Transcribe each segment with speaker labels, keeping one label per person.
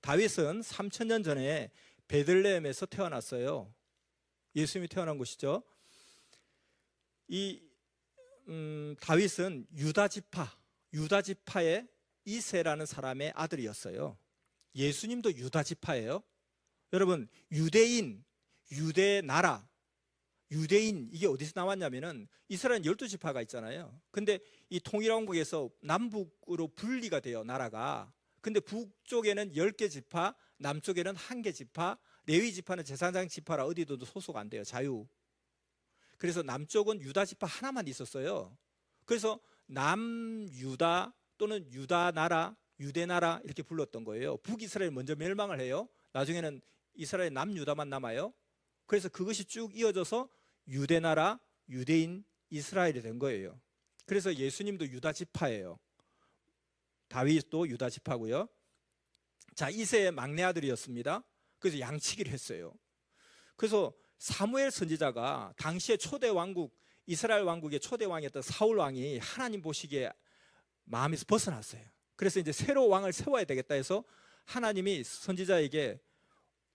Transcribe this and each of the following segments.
Speaker 1: 다윗은 3000년 전에 베들레헴에서 태어났어요. 예수님이 태어난 곳이죠. 이 다윗은 유다 지파의 이새라는 사람의 아들이었어요. 예수님도 유다 지파예요. 여러분, 유대인, 유대 나라, 유대인, 이게 어디서 나왔냐면은 이스라엘 12지파가 있잖아요. 근데 이 통일왕국에서 남북으로 분리가 돼요, 나라가. 근데 북쪽에는 10개 지파, 남쪽에는 1개 지파, 레위 지파는 제사장 지파라 어디도 소속 안 돼요, 자유. 그래서 남쪽은 유다 지파 하나만 있었어요. 그래서 남유다 또는 유다나라, 유대나라 이렇게 불렀던 거예요. 북이스라엘 먼저 멸망을 해요. 나중에는 이스라엘 남유다만 남아요. 그래서 그것이 쭉 이어져서 유대나라, 유대인, 이스라엘이 된 거예요. 그래서 예수님도 유다 지파예요. 다윗도 유다 지파고요. 자, 이새의 막내 아들이었습니다. 그래서 양치기를 했어요. 그래서 사무엘 선지자가 당시에 초대 왕국, 이스라엘 왕국의 초대 왕이었던 사울 왕이 하나님 보시기에 마음에서 벗어났어요. 그래서 이제 새로 왕을 세워야 되겠다 해서 하나님이 선지자에게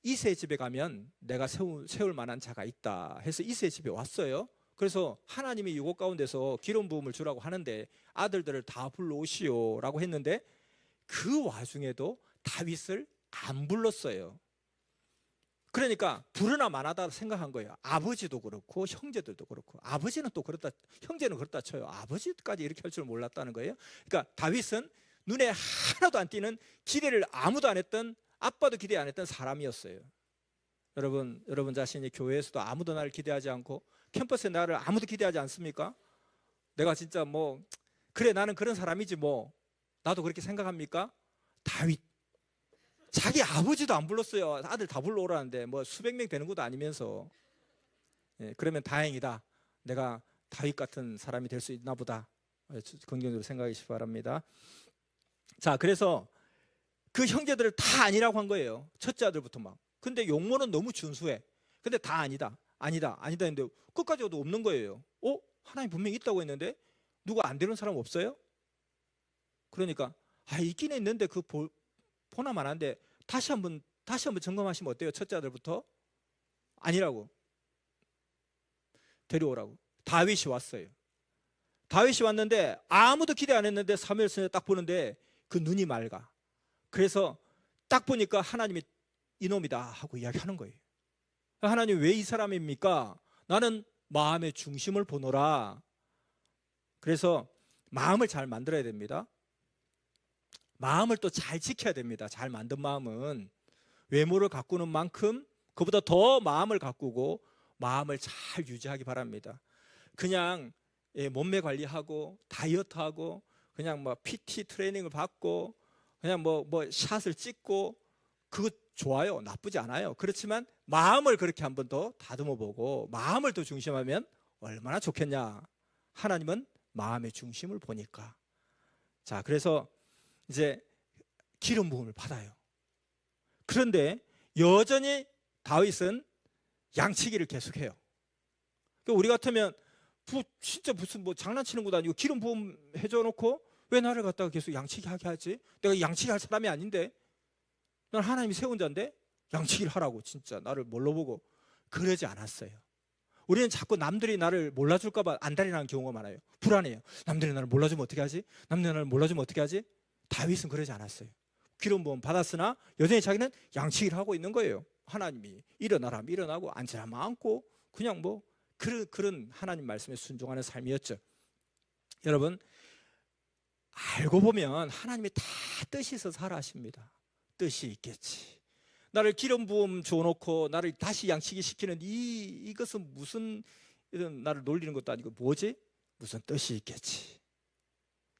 Speaker 1: 이새 집에 가면 내가 세울 만한 자가 있다 해서 이새 집에 왔어요. 그래서 하나님이 이곳 가운데서 기름 부음을 주라고 하는데 아들들을 다 불러오시오 라고 했는데 그 와중에도 다윗을 안 불렀어요. 그러니까 부르나 마나다 생각한 거예요. 아버지도 그렇고 형제들도 그렇고. 아버지는 또 그렇다, 형제는 그렇다 쳐요. 아버지까지 이렇게 할 줄 몰랐다는 거예요. 그러니까 다윗은 눈에 하나도 안 띄는, 기대를 아무도 안 했던, 아빠도 기대 안 했던 사람이었어요. 여러분 자신이 교회에서도 아무도 나를 기대하지 않고 캠퍼스에 나를 아무도 기대하지 않습니까? 내가 진짜 뭐 그래 나는 그런 사람이지 뭐 나도 그렇게 생각합니까? 다윗 자기 아버지도 안 불렀어요. 아들 다 불러오라는데 뭐 수백 명 되는 것도 아니면서. 그러면 다행이다, 내가 다윗 같은 사람이 될 수 있나 보다, 긍정적으로 생각하시기 바랍니다. 자, 그래서 그 형제들을 다 아니라고 한 거예요. 첫째 아들부터 막. 근데 용모는 너무 준수해. 근데 다 아니다 했는데 끝까지 와도 없는 거예요. 하나님 분명히 있다고 했는데 누가 안 되는 사람 없어요? 그러니까 있긴 있는데 그 보나만 한데 다시 한번 점검하시면 어때요? 첫째 아들부터 아니라고 데려오라고. 다윗이 왔어요. 다윗이 왔는데 아무도 기대 안 했는데 사무엘 선지자 딱 보는데 그 눈이 맑아. 그래서 딱 보니까 하나님이 이놈이다 하고 이야기하는 거예요. 하나님 왜 이 사람입니까? 나는 마음의 중심을 보노라. 그래서 마음을 잘 만들어야 됩니다. 마음을 또 잘 지켜야 됩니다. 잘 만든 마음은 외모를 가꾸는 만큼 그보다 더 마음을 가꾸고 마음을 잘 유지하기 바랍니다. 그냥 몸매 관리하고 다이어트하고 그냥 뭐 PT 트레이닝을 받고 그냥 뭐 샷을 찍고 그거 좋아요. 나쁘지 않아요. 그렇지만 마음을 그렇게 한번 더 다듬어 보고 마음을 더 중심하면 얼마나 좋겠냐. 하나님은 마음의 중심을 보니까. 자, 그래서 이제 기름 부음을 받아요. 그런데 여전히 다윗은 양치기를 계속해요. 우리 같으면 진짜 무슨 뭐 장난치는 것도 아니고 기름 부음 해줘 놓고 왜 나를 갖다가 계속 양치기 하게 하지? 내가 양치기 할 사람이 아닌데, 난 하나님이 세운 자인데 양치기를 하라고 진짜 나를 뭘로 보고. 그러지 않았어요. 우리는 자꾸 남들이 나를 몰라줄까 봐 안달이 나는 경우가 많아요. 불안해요. 남들이 나를 몰라주면 어떻게 하지? 남들이 나를 몰라주면 어떻게 하지? 다윗은 그러지 않았어요. 기름 부음 받았으나 여전히 자기는 양치기를 하고 있는 거예요. 하나님이 일어나라면 일어나고 앉으라면 앉고 그냥 뭐 그런 하나님 말씀에 순종하는 삶이었죠. 여러분, 알고 보면 하나님이 다 뜻이 있어서 하라 하십니다. 뜻이 있겠지. 나를 기름 부음 줘놓고 나를 다시 양치기 시키는 이것은 무슨, 이런 나를 놀리는 것도 아니고 뭐지? 무슨 뜻이 있겠지.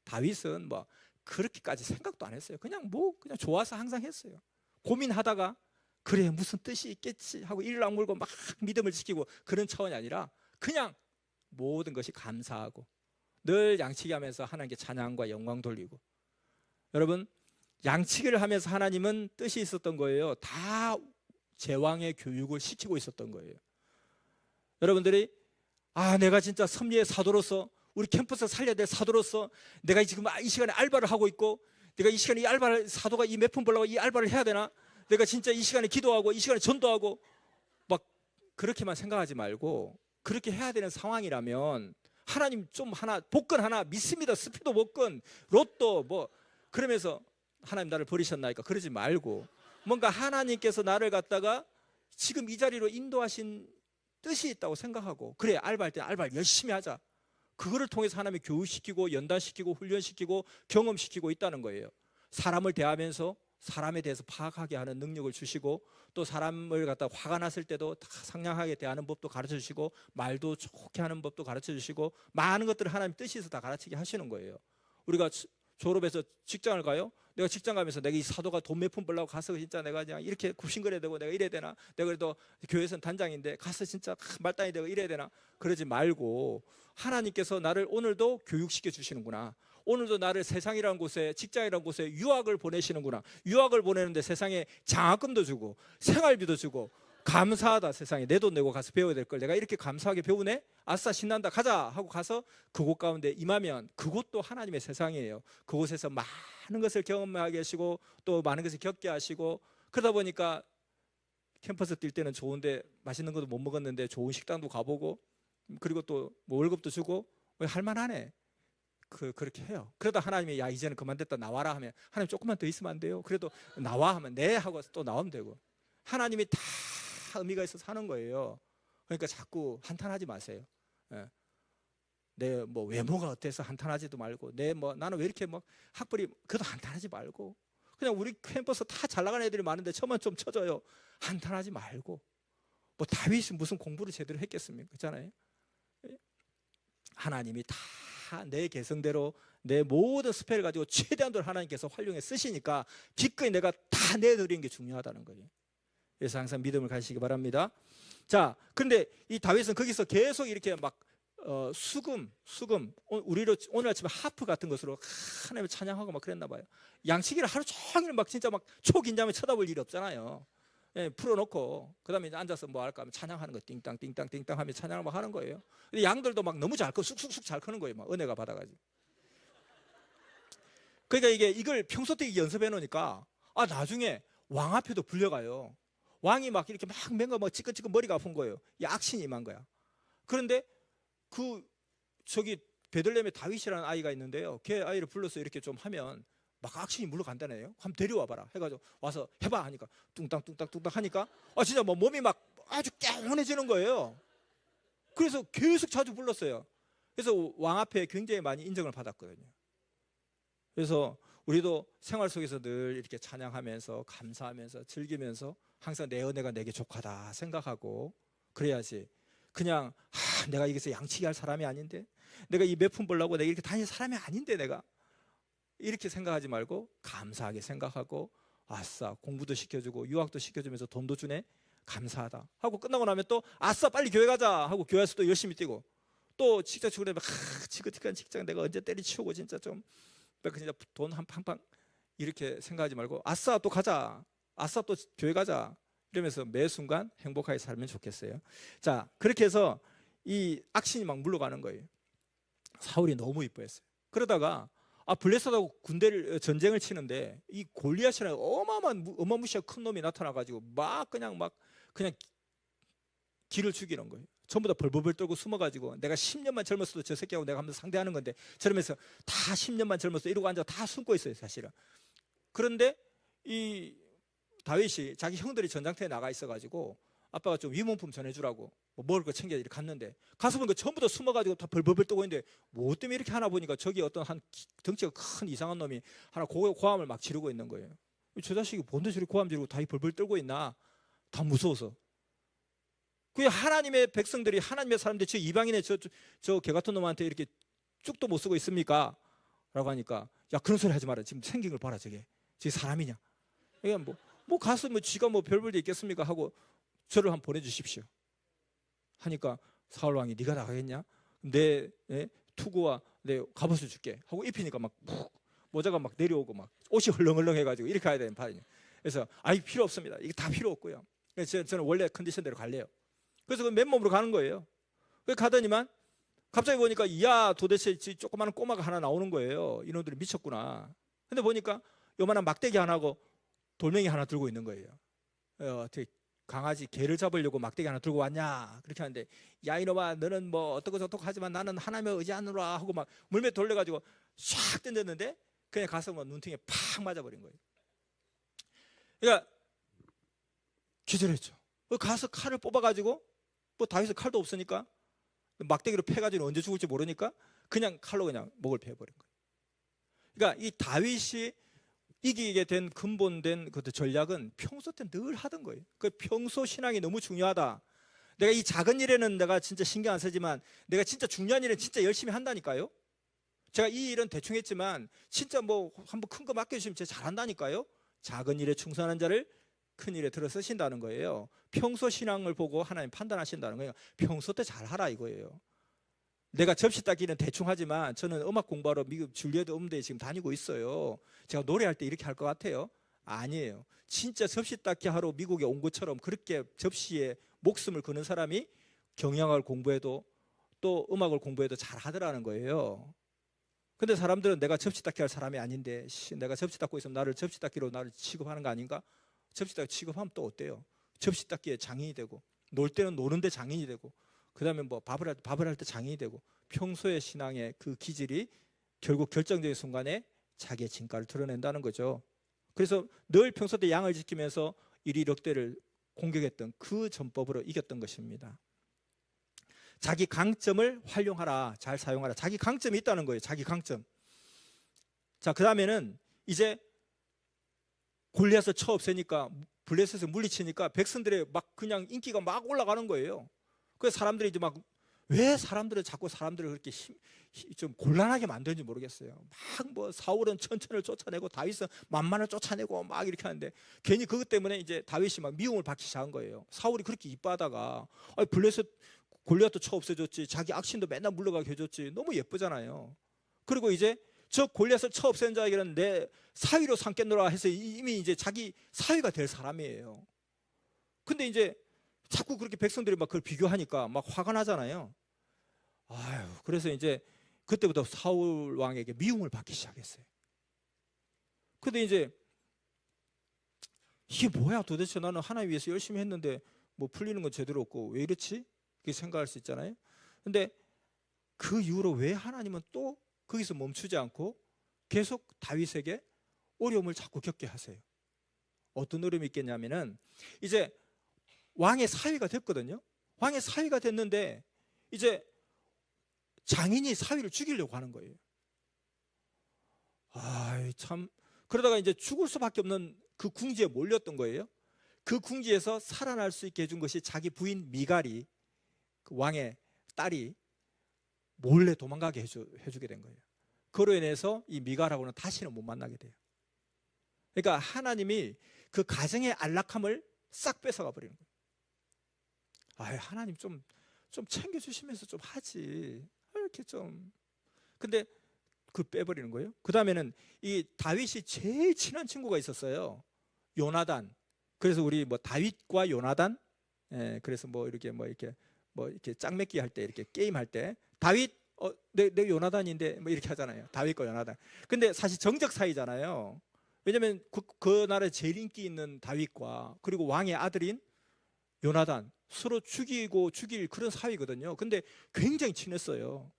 Speaker 1: 다윗은 뭐 그렇게까지 생각도 안 했어요. 그냥 좋아서 항상 했어요. 고민하다가 그래 무슨 뜻이 있겠지 하고 이를 악물고 막 믿음을 지키고 그런 차원이 아니라 그냥 모든 것이 감사하고 늘 양치기하면서 하나님께 찬양과 영광 돌리고. 여러분, 양치기를 하면서 하나님은 뜻이 있었던 거예요. 다 제왕의 교육을 시키고 있었던 거예요. 여러분들이 내가 진짜 섭리의 사도로서 우리 캠퍼스 살려야 될 사도로서 내가 지금 이 시간에 알바를 하고 있고 내가 이 시간에 이 알바를, 사도가 이 몇 푼 벌려고 이 알바를 해야 되나? 내가 진짜 이 시간에 기도하고 이 시간에 전도하고 막 그렇게만 생각하지 말고, 그렇게 해야 되는 상황이라면 하나님 좀 하나, 복권 하나 믿습니다. 스피드 복권, 로또 뭐 그러면서 하나님 나를 버리셨나이까 그러지 말고, 뭔가 하나님께서 나를 갖다가 지금 이 자리로 인도하신 뜻이 있다고 생각하고, 그래 알바할 때 알바를 열심히 하자. 그거를 통해서 하나님이 교육시키고 연단시키고 훈련시키고 경험시키고 있다는 거예요. 사람을 대하면서 사람에 대해서 파악하게 하는 능력을 주시고, 또 사람을 갖다 화가 났을 때도 다 상냥하게 대하는 법도 가르쳐 주시고, 말도 좋게 하는 법도 가르쳐 주시고, 많은 것들을 하나님 뜻이 있어 다 가르치게 하시는 거예요. 우리가 졸업해서 직장을 가요. 내가 직장 가면서 내가 이 사도가 돈 몇 푼 벌려고 가서 진짜 내가 그냥 이렇게 굽신거려야 되고 내가 이래야 되나, 내가 그래도 교회에서는 단장인데 가서 진짜 말단이 되고 이래야 되나, 그러지 말고 하나님께서 나를 오늘도 교육시켜 주시는구나, 오늘도 나를 세상이라는 곳에, 직장이라는 곳에 유학을 보내시는구나, 유학을 보내는데 세상에 장학금도 주고 생활비도 주고, 감사하다, 세상에 내 돈 내고 가서 배워야 될 걸 내가 이렇게 감사하게 배우네, 아싸 신난다, 가자 하고 가서 그곳 가운데 임하면 그곳도 하나님의 세상이에요. 그곳에서 많은 것을 경험하게 하시고 또 많은 것을 겪게 하시고, 그러다 보니까 캠퍼스 뛸 때는 좋은데 맛있는 것도 못 먹었는데 좋은 식당도 가보고, 그리고 또 뭐 월급도 주고 할만하네, 그렇게 해요. 그러다 하나님이 야 이제는 그만됐다 나와라 하면, 하나님 조금만 더 있으면 안 돼요? 그래도 나와 하면 네 하고 또 나오면 되고, 하나님이 다 의미가 있어서 하는 거예요. 그러니까 자꾸 한탄하지 마세요. 예. 내 뭐 외모가 어때서 한탄하지도 말고, 내 뭐 나는 왜 이렇게 뭐 학벌이, 그것도 한탄하지 말고, 그냥 우리 캠퍼스 다 잘 나가는 애들이 많은데 저만 좀 쳐줘요, 한탄하지 말고. 뭐 다윗이 무슨 공부를 제대로 했겠습니까? 그렇잖아요. 하나님이 다 내 개성대로 내 모든 스펙을 가지고 최대한으로 하나님께서 활용해 쓰시니까 기꺼이 내가 다 내드리는 게 중요하다는 거예요. 그래서 항상 믿음을 가지시기 바랍니다. 자, 그런데 이 다윗은 거기서 계속 이렇게 막 수금, 우리로 오늘 아침에 하프 같은 것으로 하나님을 찬양하고 막 그랬나 봐요. 양치기를 하루 종일 막 진짜 막 초긴장에 쳐다볼 일이 없잖아요. 예, 풀어놓고 그다음에 이제 앉아서 뭐 할까 하면 찬양하는 거, 띵땅 띵땅 띵땅 하면 찬양을 막 하는 거예요. 근데 양들도 막 너무 잘 커, 쑥쑥쑥 잘 크는 거예요. 막 은혜가 받아가지고. 그러니까 이걸 평소 때 연습해 놓으니까 나중에 왕 앞에도 불려가요. 왕이 막 이렇게 막 맹가 뭐 찌끈찌끈 머리가 아픈 거예요. 이 악신이 임한 거야. 그런데 저기 베들레헴에 다윗이라는 아이가 있는데요. 걔 아이를 불러서 이렇게 좀 하면 막 악신이 물러간다네요. 한번 데려와 봐라 해가지고 와서 해봐 하니까 뚱땅 하니까 진짜 뭐 몸이 막 아주 깨운해지는 거예요. 그래서 계속 자주 불렀어요. 그래서 왕 앞에 굉장히 많이 인정을 받았거든요. 그래서 우리도 생활 속에서 늘 이렇게 찬양하면서 감사하면서 즐기면서 항상 내 은혜가 내게 족하다 생각하고 그래야지. 그냥 내가 여기서 양치기 할 사람이 아닌데, 내가 이 몇 푼 벌려고 내가 이렇게 다닐 사람이 아닌데, 내가 이렇게 생각하지 말고 감사하게 생각하고, 아싸 공부도 시켜주고 유학도 시켜주면서 돈도 주네, 감사하다 하고 끝나고 나면 또 아싸 빨리 교회 가자 하고 교회에서 또 열심히 뛰고, 또 직장 출근하면 지긋지긋한 직장 내가 언제 때리치우고 진짜 좀 진짜 돈 한 팡팡, 이렇게 생각하지 말고 아싸 또 가자, 아싸 또 교회 가자, 이러면서 매 순간 행복하게 살면 좋겠어요. 자, 그렇게 해서 이 악신이 막 물러가는 거예요. 사울이 너무 이뻐했어요. 그러다가 블레셋하고 군대를 전쟁을 치는데 이 골리앗이라는 어마무시한 큰 놈이 나타나가지고 막 그냥 기를 죽이는 거예요. 전부 다 벌벌벌 떨고 숨어가지고, 내가 10년만 젊었어도 저 새끼하고 내가 한번 상대하는 건데, 저러면서 다 10년만 젊었어 이러고 앉아 다 숨고 있어요 사실은. 그런데 이 다윗이 자기 형들이 전장터에 나가 있어가지고 아빠가 좀 위문품 전해주라고 뭐 먹을 거 챙겨 이렇게 갔는데, 가서 보니까 전부 다 숨어가지고 다 벌벌벌 떠고 있는데, 뭐 때문에 이렇게 하나 보니까 저기 어떤 한 덩치가 큰 이상한 놈이 하나 고함을 막 지르고 있는 거예요. 저 자식이 뭔데 저리 고함 지르고 다 벌벌 떨고 있나, 다 무서워서. 그 하나님의 백성들이, 하나님의 사람들이 저 이방인의 저 개 같은 놈한테 이렇게 쭉도 못 쓰고 있습니까? 라고 하니까, 야 그런 소리 하지 마라, 지금 생긴 걸 봐라, 저게 사람이냐. 그러니까 뭐 가서 뭐 쥐가 뭐 별 볼 데 있겠습니까 하고 저를 한번 보내주십시오 하니까, 사울 왕이 네가 나가겠냐, 내 투구와 내 갑옷을 줄게 하고 입히니까 막 모자가 막 내려오고 막 옷이 헐렁헐렁 해가지고 이렇게 가야 되는 판이에요. 그래서 필요 없습니다, 이게 다 필요 없고요, 그래서 저는 원래 컨디션대로 갈래요. 그래서 그 맨몸으로 가는 거예요. 그래서 가더니만 갑자기 보니까, 야 도대체 조그마한 꼬마가 하나 나오는 거예요. 이놈들이 미쳤구나. 근데 보니까 요만한 막대기 하나고 돌멩이 하나 들고 있는 거예요. 어떻게 강아지 개를 잡으려고 막대기 하나 들고 왔냐 그렇게 하는데, 야 이놈아 너는 뭐 어떻고 저떻고 하지만 나는 하나님을 의지하노라 하고 막 물매 돌려가지고 샥 던졌는데 그냥 가서 뭐 눈탱이에 팍 맞아버린 거예요. 그러니까 기절했죠. 가서 칼을 뽑아가지고, 뭐 다윗은 칼도 없으니까 막대기로 패가지고 언제 죽을지 모르니까 그냥 칼로 그냥 목을 베어버린 거예요. 그러니까 이 다윗이 이기게 된 근본된 그 전략은 평소 때 늘 하던 거예요. 그 평소 신앙이 너무 중요하다. 내가 이 작은 일에는 내가 진짜 신경 안 쓰지만 내가 진짜 중요한 일은 진짜 열심히 한다니까요. 제가 이 일은 대충 했지만 진짜 뭐 한번 큰 거 맡겨주시면 제가 잘한다니까요. 작은 일에 충성하는 자를 큰 일에 들어 쓰신다는 거예요. 평소 신앙을 보고 하나님 판단하신다는 거예요. 평소 때 잘하라 이거예요. 내가 접시 닦기는 대충 하지만 저는 음악 공부하러 미국 줄리에드 음대에 지금 다니고 있어요. 제가 노래할 때 이렇게 할 것 같아요? 아니에요. 진짜 접시 닦기 하러 미국에 온 것처럼 그렇게 접시에 목숨을 거는 사람이 경영학을 공부해도 또 음악을 공부해도 잘하더라는 거예요. 근데 사람들은 내가 접시 닦기 할 사람이 아닌데 내가 접시 닦고 있으면 나를 접시 닦기로 나를 취급하는 거 아닌가? 접시 닦기 취급하면 또 어때요? 접시 닦기에 장인이 되고, 놀 때는 노는데 장인이 되고, 그 다음에 뭐 밥을 할 때 장인이 되고, 평소의 신앙의 그 기질이 결국 결정적인 순간에 자기의 진가를 드러낸다는 거죠. 그래서 늘 평소 때 양을 지키면서 이리럭대를 공격했던 그 전법으로 이겼던 것입니다. 자기 강점을 활용하라, 잘 사용하라. 자기 강점이 있다는 거예요. 자기 강점. 자, 그 다음에는 이제 골리앗을 쳐 없애니까, 블레셋을 물리치니까 백성들의 막 그냥 인기가 막 올라가는 거예요. 그래서 사람들이 이제 막, 왜 사람들을 자꾸 사람들을 그렇게 좀 곤란하게 만드는지 모르겠어요. 막 뭐 사울은 천천을 쫓아내고 다윗은 만만을 쫓아내고 막 이렇게 하는데, 괜히 그것 때문에 이제 다윗이 막 미움을 받기 시작한 거예요. 사울이 그렇게 이뻐하다가 블레셋 골리앗도 쳐 없애줬지, 자기 악신도 맨날 물러가게 해줬지, 너무 예쁘잖아요. 그리고 이제 저 골리앗을 쳐 없앤 자에게는 내 사위로 삼겠노라 해서 이미 이제 자기 사위가 될 사람이에요. 근데 이제 자꾸 그렇게 백성들이 막 그걸 비교하니까 막 화가 나잖아요. 아유, 그래서 이제 그때부터 사울 왕에게 미움을 받기 시작했어요. 근데 이제 이게 뭐야 도대체, 나는 하나님 위해서 열심히 했는데 뭐 풀리는 건 제대로 없고 왜 이렇지? 그렇게 생각할 수 있잖아요. 근데 그 이후로 왜 하나님은 또 거기서 멈추지 않고 계속 다윗에게 어려움을 자꾸 겪게 하세요? 어떤 어려움이 있겠냐면은, 이제 왕의 사위가 됐거든요. 왕의 사위가 됐는데 이제 장인이 사위를 죽이려고 하는 거예요. 참, 그러다가 이제 죽을 수밖에 없는 그 궁지에 몰렸던 거예요. 그 궁지에서 살아날 수 있게 해준 것이 자기 부인 미갈이, 그 왕의 딸이 몰래 도망가게 해주게 된 거예요. 그로 인해서 이 미갈하고는 다시는 못 만나게 돼요. 그러니까 하나님이 그 가정의 안락함을 싹 뺏어가 버리는 거예요. 하나님 좀 챙겨주시면서 좀 하지, 이렇게 좀. 근데 그 빼버리는 거예요. 그 다음에는 이 다윗이 제일 친한 친구가 있었어요. 요나단. 그래서 우리 뭐 다윗과 요나단, 그래서 뭐 이렇게 짝맺기 할 때, 이렇게 게임 할 때 다윗 내 요나단인데 뭐 이렇게 하잖아요. 다윗과 요나단. 근데 사실 정적 사이잖아요. 왜냐면 그 나라에 제일 인기 있는 다윗과 그리고 왕의 아들인 요나단, 서로 죽이고 죽일 그런 사이거든요. 근데 굉장히 친했어요.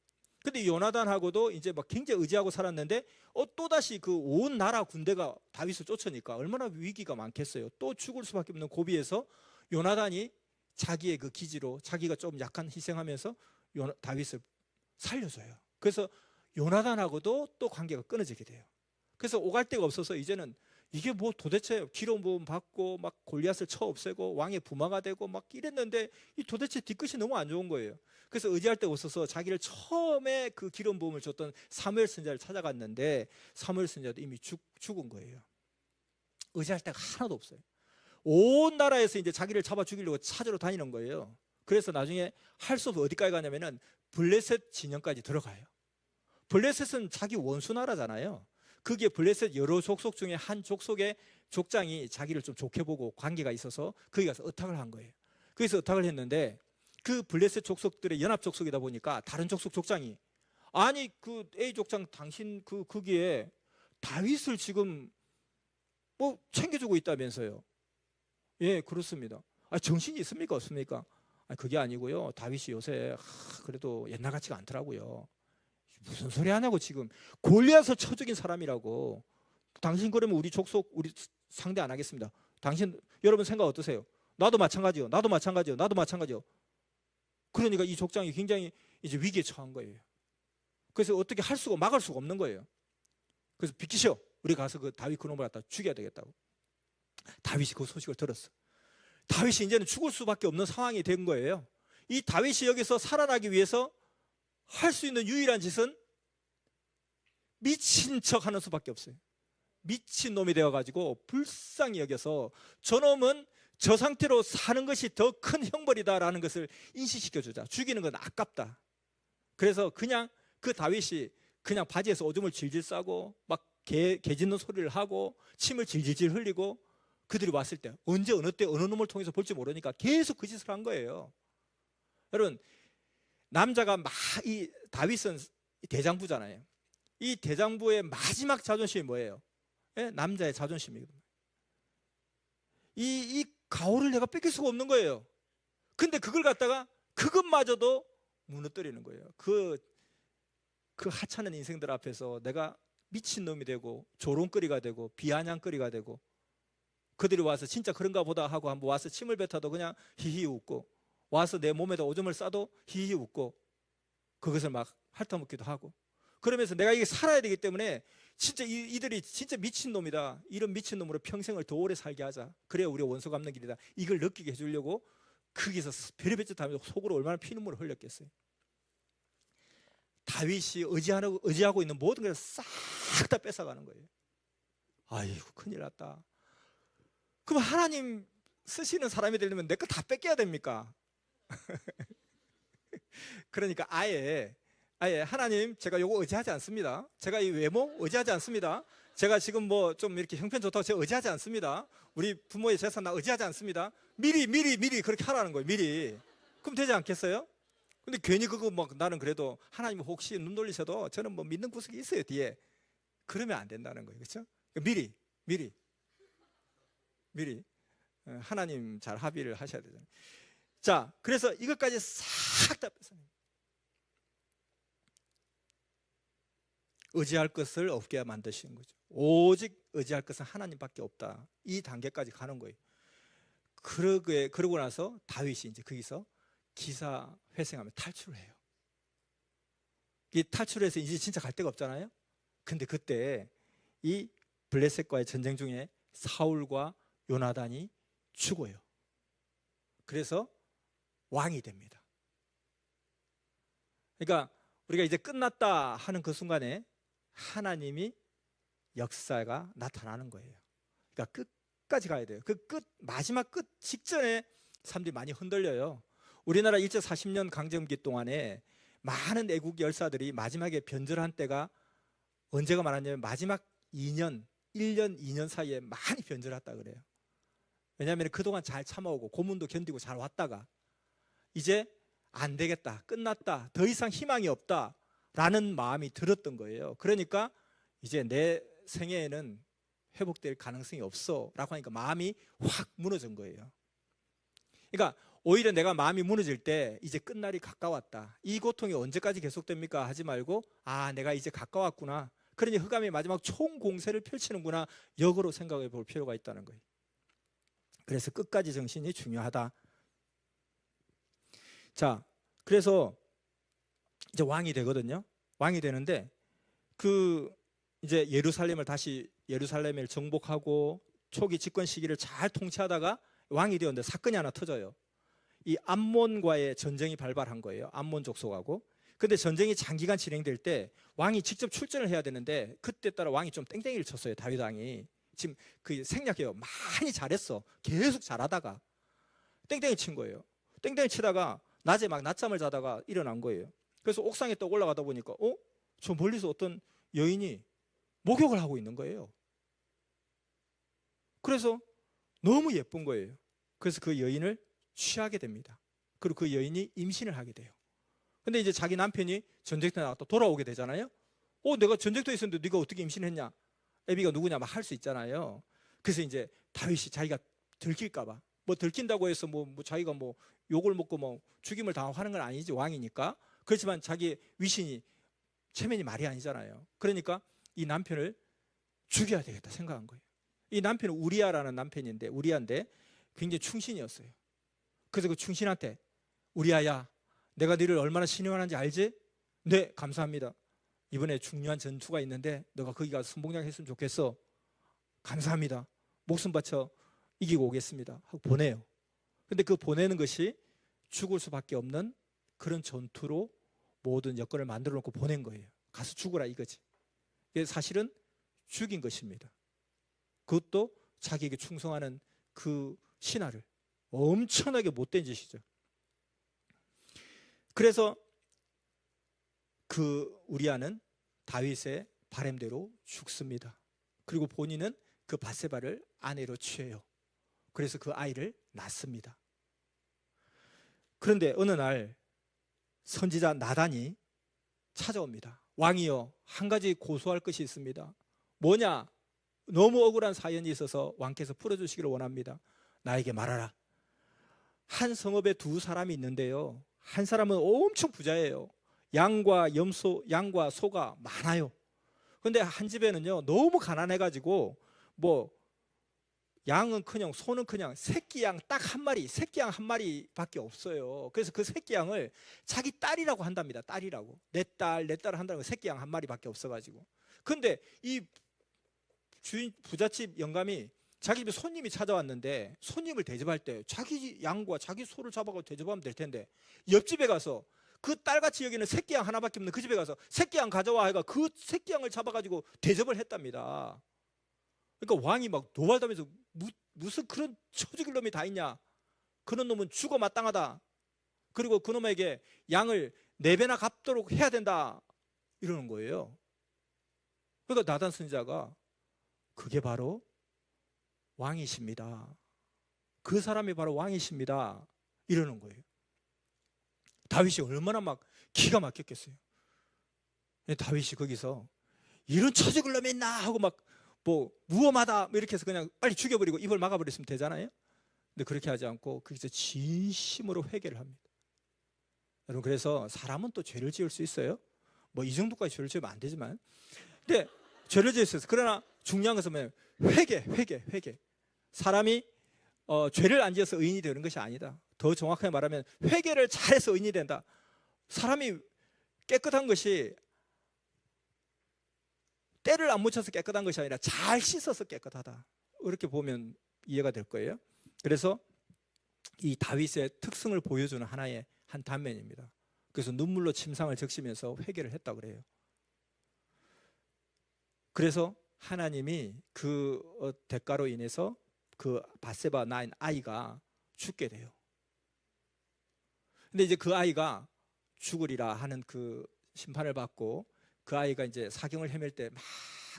Speaker 1: 근데 요나단하고도 이제 막 굉장히 의지하고 살았는데 또다시 그 온 나라 군대가 다윗을 쫓으니까 얼마나 위기가 많겠어요. 또 죽을 수밖에 없는 고비에서 요나단이 자기의 그 기지로 자기가 좀 약간 희생하면서 다윗을 살려줘요. 그래서 요나단하고도 또 관계가 끊어지게 돼요. 그래서 오갈 데가 없어서 이제는 이게 뭐 도대체 기름 부음 받고 막 골리앗을 쳐 없애고 왕의 부마가 되고 막 이랬는데 이 도대체 뒤끝이 너무 안 좋은 거예요. 그래서 의지할 데가 없어서 자기를 처음에 그 기름 부음을 줬던 사무엘 선지자를 찾아갔는데 사무엘 선지자도 이미 죽은 거예요. 의지할 데가 하나도 없어요. 온 나라에서 이제 자기를 잡아 죽이려고 찾으러 다니는 거예요. 그래서 나중에 할 수 없어 어디까지 가냐면은 블레셋 진영까지 들어가요. 블레셋은 자기 원수 나라잖아요. 그게 블레셋 여러 족속 중에 한 족속의 족장이 자기를 좀 좋게 보고 관계가 있어서 거기 가서 의탁을 한 거예요. 거기서 의탁을 했는데 그 블레셋 족속들의 연합 족속이다 보니까 다른 족속 족장이, 아니 그 A 족장 당신 거기에 다윗을 지금 뭐 챙겨주고 있다면서요. 예, 그렇습니다. 정신이 있습니까, 없습니까? 그게 아니고요. 다윗이 요새 그래도 옛날 같지가 않더라고요. 무슨 소리 하냐고. 지금 골리앗을 쳐 죽인 사람이라고. 당신 그러면 우리 족속 우리 상대 안 하겠습니다. 당신 여러분 생각 어떠세요? 나도 마찬가지요. 나도 마찬가지요. 나도 마찬가지요. 그러니까 이 족장이 굉장히 이제 위기에 처한 거예요. 그래서 어떻게 할 수가 막을 수가 없는 거예요. 그래서 비키셔. 우리 가서 그 다윗 그놈을 갖다 죽여야 되겠다고. 다윗이 그 소식을 들었어. 다윗이 이제는 죽을 수밖에 없는 상황이 된 거예요. 이 다윗이 여기서 살아나기 위해서 할 수 있는 유일한 짓은 미친 척 하는 수밖에 없어요. 미친 놈이 되어가지고 불쌍히 여겨서 저놈은 저 상태로 사는 것이 더 큰 형벌이다라는 것을 인식시켜주자. 죽이는 건 아깝다. 그래서 그냥 그 다윗이 그냥 바지에서 오줌을 질질 싸고 막 개 짖는 소리를 하고 침을 질질질 흘리고 그들이 왔을 때 언제 어느 때 어느 놈을 통해서 볼지 모르니까 계속 그 짓을 한 거예요. 여러분, 남자가 이 다윗은 대장부잖아요. 이 대장부의 마지막 자존심이 뭐예요? 예? 남자의 자존심이거든요. 이 가오를 내가 뺏길 수가 없는 거예요. 근데 그걸 갖다가 그것마저도 무너뜨리는 거예요. 그 하찮은 인생들 앞에서 내가 미친놈이 되고 조롱거리가 되고 비아냥거리가 되고 그들이 와서 진짜 그런가 보다 하고 한번 와서 침을 뱉어도 그냥 히히 웃고 와서 내 몸에다 오줌을 싸도 히히 웃고 그것을 막 핥아먹기도 하고 그러면서 내가 이게 살아야 되기 때문에 진짜 이들이 진짜 미친놈이다. 이런 미친놈으로 평생을 더 오래 살게 하자. 그래야 우리가 원수 갚는 길이다. 이걸 느끼게 해주려고 거기서 별의별 짓 하면서 속으로 얼마나 피눈물을 흘렸겠어요. 다윗이 의지하고 있는 모든 것을 싹 다 뺏어가는 거예요. 아이고 큰일 났다. 그럼 하나님 쓰시는 사람이 되려면 내 거 다 뺏겨야 됩니까? 그러니까 아예 하나님 제가 요거 의지하지 않습니다. 제가 이 외모 의지하지 않습니다. 제가 지금 뭐 좀 이렇게 형편 좋다고 제가 의지하지 않습니다. 우리 부모의 재산 나 의지하지 않습니다. 미리 그렇게 하라는 거예요. 미리. 그럼 되지 않겠어요? 근데 괜히 그거 막 나는 그래도 하나님 혹시 눈 돌리셔도 저는 뭐 믿는 구석이 있어요 뒤에. 그러면 안 된다는 거예요. 그렇죠? 미리 하나님 잘 합의를 하셔야 되잖아요. 자, 그래서 이것까지 싹 다 뺏어내요. 의지할 것을 없게 만드시는 거죠. 오직 의지할 것은 하나님밖에 없다. 이 단계까지 가는 거예요. 그러고 나서 다윗이 이제 거기서 기사 회생하면 탈출을 해요. 이 탈출해서 이제 진짜 갈 데가 없잖아요. 근데 그때 이 블레셋과의 전쟁 중에 사울과 요나단이 죽어요. 그래서 왕이 됩니다. 그러니까 우리가 이제 끝났다 하는 그 순간에 하나님이 역사가 나타나는 거예요. 그러니까 끝까지 가야 돼요. 그 마지막 끝 직전에 사람들이 많이 흔들려요. 우리나라 일제 40년 강점기 동안에 많은 애국 열사들이 마지막에 변절한 때가 언제가 많았냐면 마지막 1년, 2년 사이에 많이 변절했다 그래요. 왜냐하면 그동안 잘 참아오고 고문도 견디고 잘 왔다가 이제 안 되겠다, 끝났다, 더 이상 희망이 없다 라는 마음이 들었던 거예요. 그러니까 이제 내 생애에는 회복될 가능성이 없어 라고 하니까 마음이 확 무너진 거예요. 그러니까 오히려 내가 마음이 무너질 때 이제 끝날이 가까웠다, 이 고통이 언제까지 계속됩니까 하지 말고 내가 이제 가까웠구나, 그러니 흑암의 마지막 총공세를 펼치는구나, 역으로 생각해 볼 필요가 있다는 거예요. 그래서 끝까지 정신이 중요하다. 자, 그래서 이제 왕이 되거든요. 왕이 되는데 이제 예루살렘을 정복하고 초기 집권 시기를 잘 통치하다가 왕이 되었는데 사건이 하나 터져요. 이 암몬과의 전쟁이 발발한 거예요. 암몬 족속하고. 근데 전쟁이 장기간 진행될 때 왕이 직접 출전을 해야 되는데 그때 따라 왕이 좀 땡땡이를 쳤어요. 다윗 왕이. 지금 그 생략해요. 많이 잘했어. 계속 잘하다가 땡땡이 친 거예요. 땡땡이 치다가 낮에 막 낮잠을 자다가 일어난 거예요. 그래서 옥상에 또 올라가다 보니까 저 멀리서 어떤 여인이 목욕을 하고 있는 거예요. 그래서 너무 예쁜 거예요. 그래서 그 여인을 취하게 됩니다. 그리고 그 여인이 임신을 하게 돼요. 근데 이제 자기 남편이 전쟁터에 나갔다 돌아오게 되잖아요. 내가 전쟁터에 있었는데 네가 어떻게 임신했냐? 애비가 누구냐 막 할 수 있잖아요. 그래서 이제 다윗이 자기가 들킬까봐, 뭐 들킨다고 해서 뭐 자기가 뭐 욕을 먹고 뭐 죽임을 당하는 건 아니지, 왕이니까. 그렇지만 자기 위신이, 체면이 말이 아니잖아요. 그러니까 이 남편을 죽여야 되겠다 생각한 거예요. 이 남편은 우리아라는 남편인데, 우리아인데 굉장히 충신이었어요. 그래서 그 충신한테, 우리아야, 내가 너를 얼마나 신용하는지 알지? 네, 감사합니다. 이번에 중요한 전투가 있는데 너가 거기 가서 선봉장 했으면 좋겠어. 감사합니다. 목숨 바쳐 이기고 오겠습니다 하고 보내요. 근데 그 보내는 것이 죽을 수밖에 없는 그런 전투로 모든 여건을 만들어 놓고 보낸 거예요. 가서 죽으라 이거지. 사실은 죽인 것입니다. 그것도 자기에게 충성하는 그 신하를. 엄청나게 못된 짓이죠. 그래서 그 우리아는 다윗의 바람대로 죽습니다. 그리고 본인은 그 밧세바를 아내로 취해요. 그래서 그 아이를 낳습니다. 그런데 어느 날 선지자 나단이 찾아옵니다. 왕이여, 한 가지 고소할 것이 있습니다. 뭐냐? 너무 억울한 사연이 있어서 왕께서 풀어주시기를 원합니다. 나에게 말하라. 한 성읍에 두 사람이 있는데요, 한 사람은 엄청 부자예요. 양과 소가 많아요. 그런데 한 집에는요, 너무 가난해가지고 뭐 양은커녕 소는커녕 새끼 양 딱 한 마리, 새끼 양 한 마리밖에 없어요. 그래서 그 새끼 양을 자기 딸이라고 한답니다. 딸이라고. 내 딸 한다는 거, 새끼 양 한 마리밖에 없어가지고. 근데 이 주인 부잣집 영감이 자기 집에 손님이 찾아왔는데 손님을 대접할 때 자기 양과 자기 소를 잡아가지고 대접하면 될 텐데, 옆집에 가서 그 딸같이 여기는 새끼 양 하나밖에 없는 그 집에 가서 새끼 양 가져와 해가 그 새끼 양을 잡아가지고 대접을 했답니다. 그러니까 왕이 막 노발다면서 무슨 그런 처죽일 놈이 다 있냐, 그런 놈은 죽어 마땅하다, 그리고 그 놈에게 양을 4배나 갚도록 해야 된다, 이러는 거예요. 그러니까 나단 선지자가 그게 바로 왕이십니다, 그 사람이 바로 왕이십니다, 이러는 거예요. 다윗이 얼마나 막 기가 막혔겠어요. 다윗이 거기서 이런 처죽을 놈이 있나 하고 막 뭐 무엄하다 이렇게 해서 그냥 빨리 죽여버리고 입을 막아버렸으면 되잖아요. 근데 그렇게 하지 않고 거기서 진심으로 회개를 합니다. 여러분, 그래서 사람은 또 죄를 지을 수 있어요. 뭐 이 정도까지 죄를 지으면 안 되지만, 근데 죄를 지을 수 있어요. 그러나 중요한 것은 뭐냐면 회개. 사람이 죄를 안 지어서 의인이 되는 것이 아니다. 더 정확하게 말하면 회개를 잘해서 의인이 된다. 사람이 깨끗한 것이 때를 안 묻혀서 깨끗한 것이 아니라 잘 씻어서 깨끗하다, 이렇게 보면 이해가 될 거예요. 그래서 이 다윗의 특성을 보여주는 하나의 한 단면입니다. 그래서 눈물로 침상을 적시면서 회개를 했다고 그래요. 그래서 하나님이 그 대가로 인해서 그 밧세바 낳은 아이가 죽게 돼요. 근데 이제 그 아이가 죽으리라 하는 그 심판을 받고, 그 아이가 이제 사경을 헤맬 때 막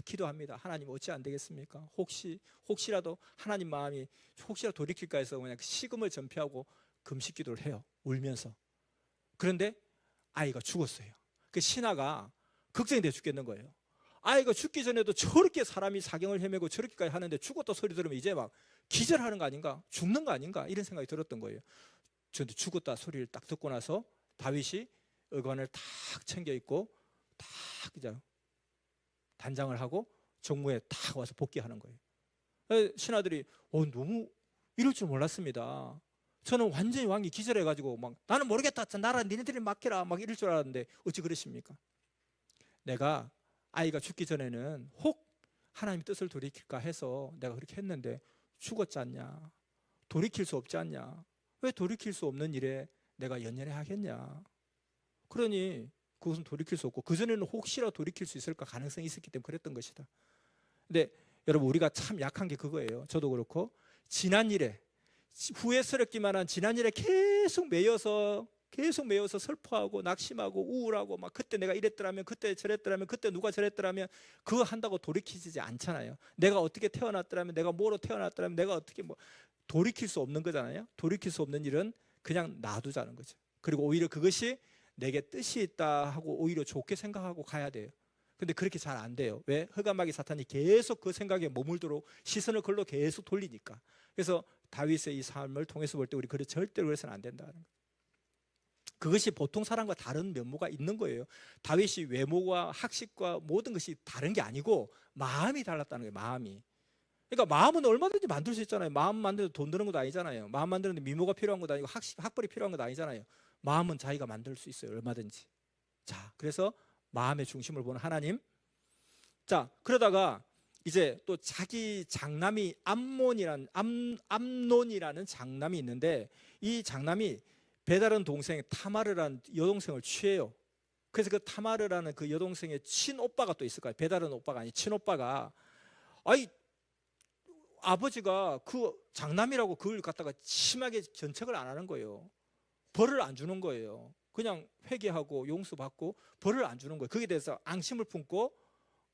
Speaker 1: 기도합니다. 하나님 어찌 안 되겠습니까? 혹시라도 하나님 마음이 혹시라도 돌이킬까 해서 그냥 식음을 전폐하고 금식 기도를 해요, 울면서. 그런데 아이가 죽었어요. 그 신하가 걱정이 돼 죽겠는 거예요. 아이가 죽기 전에도 저렇게 사람이 사경을 헤매고 저렇게까지 하는데 죽었다 소리 들으면 이제 막 기절하는 거 아닌가, 죽는 거 아닌가, 이런 생각이 들었던 거예요. 그런데 죽었다 소리를 딱 듣고 나서 다윗이 의관을 탁 챙겨 입고 딱 그냥 단장을 하고 정무에 탁 와서 복귀하는 거예요. 신하들이 너무 이럴 줄 몰랐습니다. 저는 완전히 왕이 기절해가지고 막 나는 모르겠다, 나라 니네들이 맡겨라 막 이럴 줄 알았는데 어찌 그러십니까? 내가 아이가 죽기 전에는 혹 하나님 뜻을 돌이킬까 해서 내가 그렇게 했는데 죽었지 않냐, 돌이킬 수 없지 않냐, 왜 돌이킬 수 없는 일에 내가 연연해 하겠냐. 그러니 그것은 돌이킬 수 없고, 그전에는 혹시라도 돌이킬 수 있을까 가능성이 있었기 때문에 그랬던 것이다. 근데 여러분, 우리가 참 약한 게 그거예요. 저도 그렇고 지난 일에, 후회스럽기만 한 지난 일에 계속 매여서 슬퍼하고 낙심하고 우울하고 막 그때 내가 이랬더라면, 그때 저랬더라면, 그때 누가 저랬더라면, 그거 한다고 돌이키지 않잖아요. 내가 어떻게 태어났더라면, 내가 뭐로 태어났더라면, 내가 어떻게 뭐, 돌이킬 수 없는 거잖아요. 돌이킬 수 없는 일은 그냥 놔두자는 거죠. 그리고 오히려 그것이 내게 뜻이 있다 하고 오히려 좋게 생각하고 가야 돼요. 근데 그렇게 잘 안 돼요. 왜? 흑암마귀 사탄이 계속 그 생각에 머물도록 시선을 걸로 계속 돌리니까. 그래서 다윗의 이 삶을 통해서 볼 때 우리 절대로 그래서는 안 된다는 거예요. 그것이 보통 사람과 다른 면모가 있는 거예요. 다윗이 외모와 학식과 모든 것이 다른 게 아니고 마음이 달랐다는 거예요. 마음이. 그러니까 마음은 얼마든지 만들 수 있잖아요. 마음 만드는 돈 드는 것도 아니잖아요. 마음 만드는데 미모가 필요한 것도 아니고 학벌이 필요한 것도 아니잖아요. 마음은 자기가 만들 수 있어요. 얼마든지. 자, 그래서 마음의 중심을 보는 하나님. 자, 그러다가 이제 또 자기 장남이 암논이라는 장남이 있는데, 이 장남이 베다른 동생 타마르라는 여동생을 취해요. 그래서 그 타마르라는 그 여동생의 친오빠가 또 있을 거예요. 베다른 오빠가 아니 친오빠가, 아이 아버지가 그 장남이라고 그걸 갖다가 심하게 견책을 안 하는 거예요. 벌을 안 주는 거예요. 그냥 회개하고 용서받고 벌을 안 주는 거예요. 거기에 대해서 앙심을 품고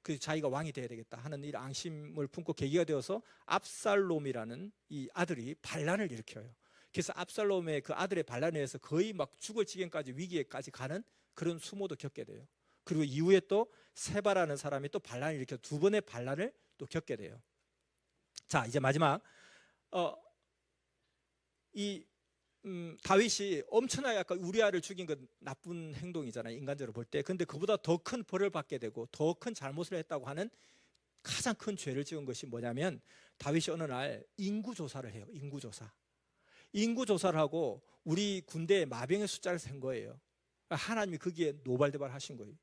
Speaker 1: 그 자기가 왕이 돼야 되겠다 하는 이 앙심을 품고 계기가 되어서 압살롬이라는 이 아들이 반란을 일으켜요. 그래서 압살롬의 그 아들의 반란에 의해서 거의 막 죽을 지경까지 위기에까지 가는 그런 수모도 겪게 돼요. 그리고 이후에 또 세바라는 사람이 또 반란을 일으켜 두 번의 반란을 또 겪게 돼요. 자, 이제 마지막 다윗이 엄청나게 아까 우리아를 죽인 건 나쁜 행동이잖아요, 인간적으로 볼 때. 근데 그보다 더 큰 벌을 받게 되고 더 큰 잘못을 했다고 하는 가장 큰 죄를 지은 것이 뭐냐면, 다윗이 어느 날 인구조사를 해요. 인구조사를 하고 우리 군대의 마병의 숫자를 센 거예요. 하나님이 거기에 노발대발하신 거예요.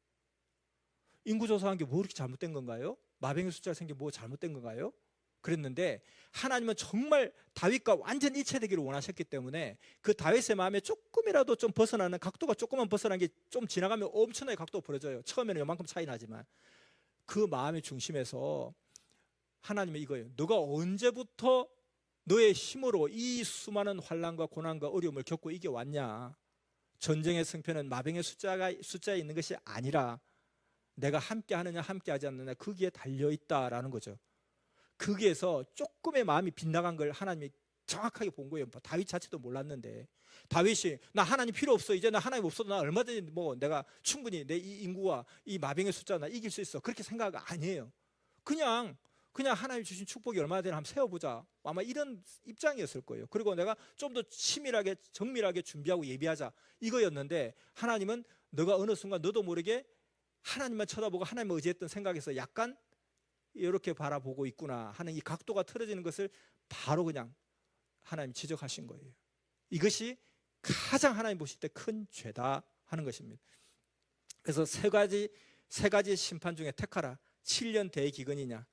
Speaker 1: 인구조사한 게 뭐 그렇게 잘못된 건가요? 마병의 숫자를 센 게 뭐 잘못된 건가요? 그랬는데 하나님은 정말 다윗과 완전 일체되기를 원하셨기 때문에 그 다윗의 마음에 조금이라도 좀 벗어나는 각도가 조금만 벗어난 게 좀 지나가면 엄청나게 각도가 벌어져요. 처음에는 요만큼 차이 나지만 그 마음의 중심에서 하나님은 이거예요. 너가 언제부터 너의 힘으로 이 수많은 환난과 고난과 어려움을 겪고 이겨왔냐? 전쟁의 승패는 마병의 숫자에 있는 것이 아니라 내가 함께 하느냐 함께 하지 않느냐 거기에 달려있다라는 거죠. 거기에서 조금의 마음이 빗나간 걸 하나님이 정확하게 본 거예요. 다윗 자체도 몰랐는데, 다윗이 나 하나님 필요 없어, 이제 나 하나님 없어도 나 얼마든지 뭐 내가 충분히 내 이 인구와 이 마병의 숫자 나 이길 수 있어, 그렇게 생각 아니에요. 그냥 하나님 주신 축복이 얼마나 되나 한번 세워보자, 아마 이런 입장이었을 거예요. 그리고 내가 좀 더 치밀하게 정밀하게 준비하고 예비하자 이거였는데, 하나님은 너가 어느 순간 너도 모르게 하나님만 쳐다보고 하나님을 의지했던 생각에서 약간 이렇게 바라보고 있구나 하는 이 각도가 틀어지는 것을 바로 그냥 하나님 지적하신 거예요. 이것이 가장 하나님 보실 때 큰 죄다 하는 것입니다. 그래서 세 가지 심판 중에 택하라. 7년 대기근이냐,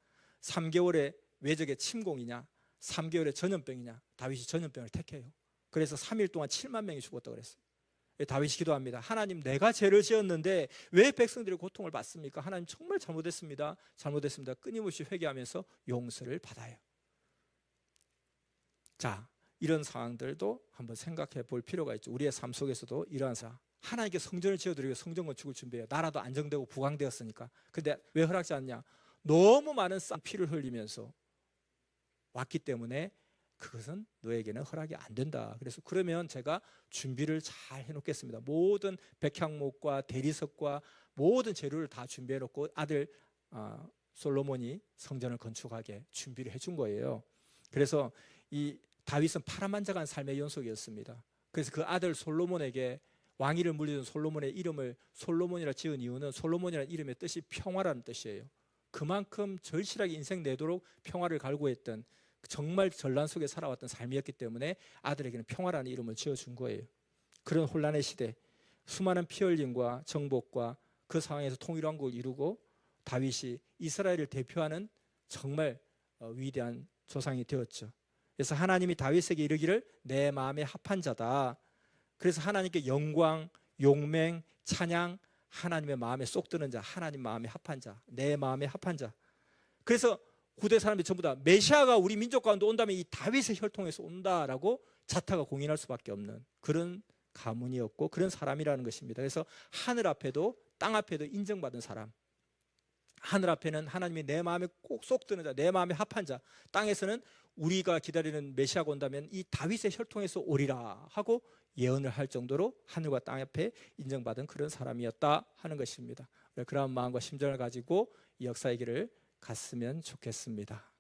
Speaker 1: 3개월의 외적의 침공이냐, 3개월의 전염병이냐. 다윗이 전염병을 택해요. 그래서 3일 동안 7만 명이 죽었다고 그랬어요. 다윗이 기도합니다. 하나님, 내가 죄를 지었는데 왜 백성들이 고통을 받습니까? 하나님, 정말 잘못했습니다. 끊임없이 회개하면서 용서를 받아요. 자, 이런 상황들도 한번 생각해 볼 필요가 있죠. 우리의 삶 속에서도 이러한 상황, 하나님께 성전을 지어드리고 성전 건축을 준비해요. 나라도 안정되고 부강되었으니까. 근데 왜 허락지 않냐? 너무 많은 피를 흘리면서 왔기 때문에 그것은 너에게는 허락이 안 된다. 그래서 그러면 제가 준비를 잘 해놓겠습니다. 모든 백향목과 대리석과 모든 재료를 다 준비해놓고 아들 솔로몬이 성전을 건축하게 준비를 해준 거예요. 그래서 이 다윗은 파란만장한 삶의 연속이었습니다. 그래서 그 아들 솔로몬에게 왕위를 물려준 솔로몬의 이름을 솔로몬이라 지은 이유는 솔로몬이라는 이름의 뜻이 평화라는 뜻이에요. 그만큼 절실하게 인생 내도록 평화를 갈구했던, 정말 전란 속에 살아왔던 삶이었기 때문에 아들에게는 평화라는 이름을 지어준 거예요. 그런 혼란의 시대, 수많은 피 흘림과 정복과 그 상황에서 통일왕국을 이루고 다윗이 이스라엘을 대표하는 정말 위대한 조상이 되었죠. 그래서 하나님이 다윗에게 이르기를 내 마음에 합한 자다. 그래서 하나님께 영광, 용맹, 찬양, 하나님의 마음에 쏙 드는 자, 하나님 마음에 합한 자, 내 마음에 합한 자. 그래서 후대 사람들이 전부 다 메시아가 우리 민족 가운데 온다면 이 다윗의 혈통에서 온다라고 자타가 공인할 수밖에 없는 그런 가문이었고 그런 사람이라는 것입니다. 그래서 하늘 앞에도 땅 앞에도 인정받은 사람. 하늘 앞에는 하나님이 내 마음에 꼭 쏙 드는 자, 내 마음에 합한 자. 땅에서는 우리가 기다리는 메시아가 온다면 이 다윗의 혈통에서 오리라 하고 예언을 할 정도로 하늘과 땅 앞에 인정받은 그런 사람이었다 하는 것입니다. 그런 마음과 심정을 가지고 이 역사의 길을 갔으면 좋겠습니다.